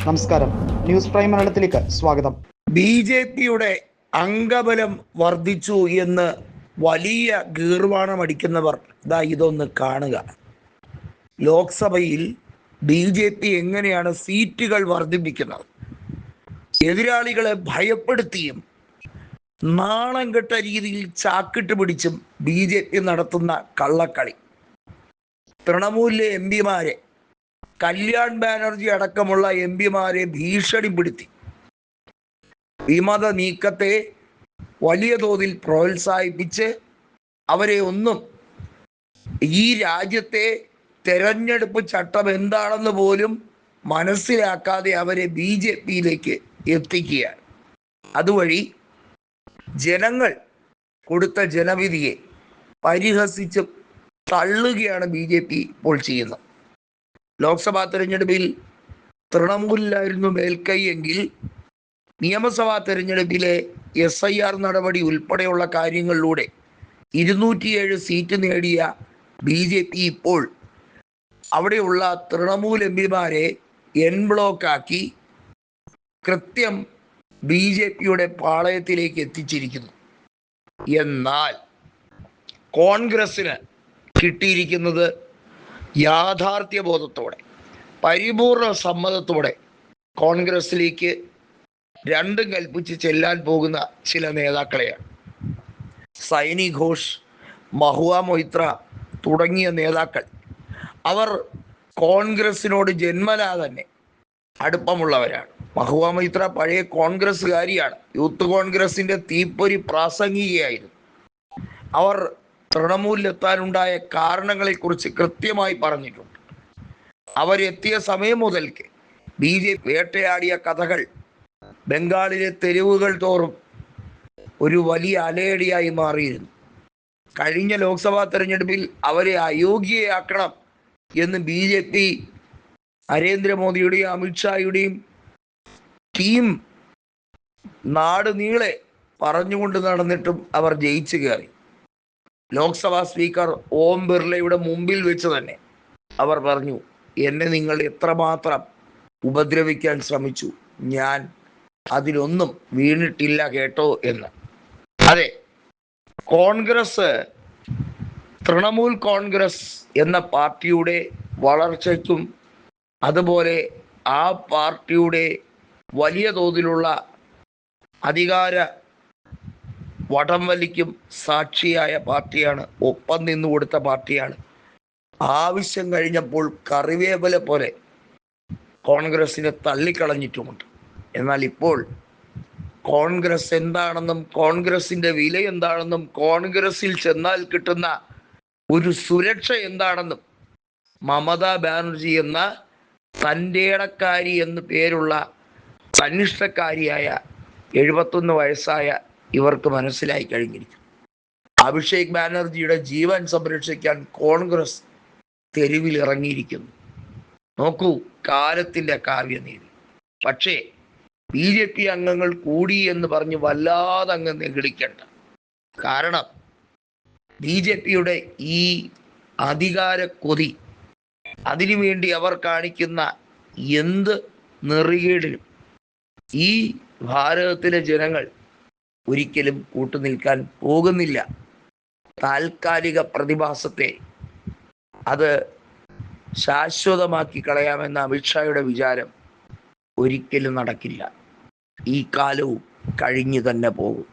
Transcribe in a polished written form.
നമസ്കാരം, news prime മലയാളത്തിലേക്ക് സ്വാഗതം. ബി.ജെ.പിയുടെ അംഗബലം വർദ്ധിച്ചു എന്ന് വലിയ ഗീർവാണമടിക്കുന്നവർ ഇതൊന്ന് കാണുക. ലോക്സഭയിൽ ബി.ജെ.പി എങ്ങനെയാണ് സീറ്റുകൾ വർദ്ധിപ്പിക്കുന്നത്? എതിരാളികളെ ഭയപ്പെടുത്തിയും നാണം കെട്ട രീതിയിൽ ചാക്കിട്ട് പിടിച്ചും ബി.ജെ.പി നടത്തുന്ന കള്ളക്കളി. തൃണമൂലിലെ എംപിമാരെ, കല്യാൺ ബാനർജി അടക്കമുള്ള എംപിമാരെ ഭീഷണിപ്പെടുത്തി വിമത നീക്കത്തെ വലിയ തോതിൽ പ്രോത്സാഹിപ്പിച്ച് അവരെ ഒന്നും ഈ രാജ്യത്തെ തെരഞ്ഞെടുപ്പ് ചട്ടം എന്താണെന്ന് പോലും മനസ്സിലാക്കാതെ അവരെ ബി.ജെ.പിയിലേക്ക് എത്തിക്കുകയാണ്. അതുവഴി ജനങ്ങൾ കൊടുത്ത ജനവിധിയെ പരിഹസിച്ച് തള്ളുകയാണ് ബി.ജെ.പി ഇപ്പോൾ ചെയ്യുന്നത്. ലോക്സഭാ തെരഞ്ഞെടുപ്പിൽ തൃണമൂലിലായിരുന്നു മേൽക്കൈ എങ്കിൽ നിയമസഭാ തെരഞ്ഞെടുപ്പിലെ SIR നടപടി ഉൾപ്പെടെയുള്ള കാര്യങ്ങളിലൂടെ 207 സീറ്റ് നേടിയ ബി.ജെ.പി ഇപ്പോൾ അവിടെയുള്ള തൃണമൂൽ എംപിമാരെ എൻ ബ്ലോക്കാക്കി കൃത്യം ബി.ജെ.പിയുടെ പാളയത്തിലേക്ക് എത്തിച്ചിരിക്കുന്നു. എന്നാൽ കോൺഗ്രസിന് കിട്ടിയിരിക്കുന്നത് യാഥാർത്ഥ്യബോധത്തോടെ, പരിപൂർണ സമ്മതത്തോടെ കോൺഗ്രസിലേക്ക് രണ്ടും കൽപ്പിച്ച് ചെല്ലാൻ പോകുന്ന ചില നേതാക്കളെയാണ്. സൈനി ഘോഷ്, മഹുവ മൊയ്ത്ര തുടങ്ങിയ നേതാക്കൾ അവർ കോൺഗ്രസിനോട് ജന്മനാ തന്നെ അടുപ്പമുള്ളവരാണ്. മഹുവ മൊയ്ത്ര പഴയ കോൺഗ്രസ്സുകാരിയാണ്. യൂത്ത് കോൺഗ്രസിൻ്റെ തീപ്പൊരി പ്രാസംഗികയായിരുന്നു. അവർ തൃണമൂലിലെത്താനുണ്ടായ കാരണങ്ങളെക്കുറിച്ച് കൃത്യമായി പറഞ്ഞിട്ടുണ്ട്. അവരെത്തിയ സമയം മുതൽക്ക് ബി.ജെ.പി വേട്ടയാടിയ കഥകൾ ബംഗാളിലെ തെരുവുകൾ തോറും ഒരു വലിയ അലയടിയായി മാറിയിരുന്നു. കഴിഞ്ഞ ലോക്സഭാ തെരഞ്ഞെടുപ്പിൽ അവരെ അയോഗ്യയാക്കണം എന്ന് ബി.ജെ.പി നരേന്ദ്രമോദിയുടെയും അമിത്ഷായുടെയും ടീം നാട് നീളെ പറഞ്ഞുകൊണ്ട് നടന്നിട്ടും അവർ ജയിച്ചു കയറി. ലോക്സഭാ സ്പീക്കർ ഓം ബിർളയുടെ മുമ്പിൽ വെച്ച് തന്നെ അവർ പറഞ്ഞു, എന്നെ നിങ്ങൾ എത്രമാത്രം ഉപദ്രവിക്കാൻ ശ്രമിച്ചു, ഞാൻ അതിലൊന്നും വീണിട്ടില്ല കേട്ടോ എന്ന്. അതെ, കോൺഗ്രസ്, തൃണമൂൽ കോൺഗ്രസ് എന്ന പാർട്ടിയുടെ വളർച്ചയ്ക്കും അതുപോലെ ആ പാർട്ടിയുടെ വലിയ തോതിലുള്ള അധികാര വടംവലിക്കും സാക്ഷിയായ പാർട്ടിയാണ്. ഒപ്പം നിന്നു കൊടുത്ത പാർട്ടിയാണ്. ആവശ്യം കഴിഞ്ഞപ്പോൾ കറിവേപ്പില പോലെ കോൺഗ്രസിനെ തള്ളിക്കളഞ്ഞിട്ടുമുണ്ട്. എന്നാൽ ഇപ്പോൾ കോൺഗ്രസ് എന്താണെന്നും കോൺഗ്രസിൻ്റെ വില എന്താണെന്നും കോൺഗ്രസിൽ ചെന്നാൽ കിട്ടുന്ന ഒരു സുരക്ഷ എന്താണെന്നും മമതാ ബാനർജി എന്ന തൻ്റെടക്കാരി എന്ന് പേരുള്ള തന്നിഷ്ടക്കാരിയായ 71 വയസ്സായ ഇവർക്ക് മനസ്സിലായി കഴിഞ്ഞിരിക്കും. അഭിഷേക് ബാനർജിയുടെ ജീവൻ സംരക്ഷിക്കാൻ കോൺഗ്രസ് തെരുവിൽ ഇറങ്ങിയിരിക്കുന്നു. നോക്കൂ, കാലത്തിൻ്റെ കാവ്യനീതി. പക്ഷേ ബി.ജെ.പി അംഗങ്ങൾ കൂടി എന്ന് പറഞ്ഞ് വല്ലാതെ അങ്ങ് നെഗളിക്കണ്ട. കാരണം ബി.ജെ.പിയുടെ ഈ അധികാര കൊതി, അതിനുവേണ്ടി അവർ കാണിക്കുന്ന എന്ത് നെറികേടിനും ഈ ഭാരതത്തിലെ ജനങ്ങൾ ഒരിക്കലും കൂട്ടുനിൽക്കാൻ പോകുന്നില്ല. താൽക്കാലിക പ്രതിഭാസത്തെ അത് ശാശ്വതമാക്കി കളയാമെന്ന അമിത്ഷായുടെ വിചാരം ഒരിക്കലും നടക്കില്ല. ഈ കാലവും കഴിഞ്ഞു തന്നെ പോകും.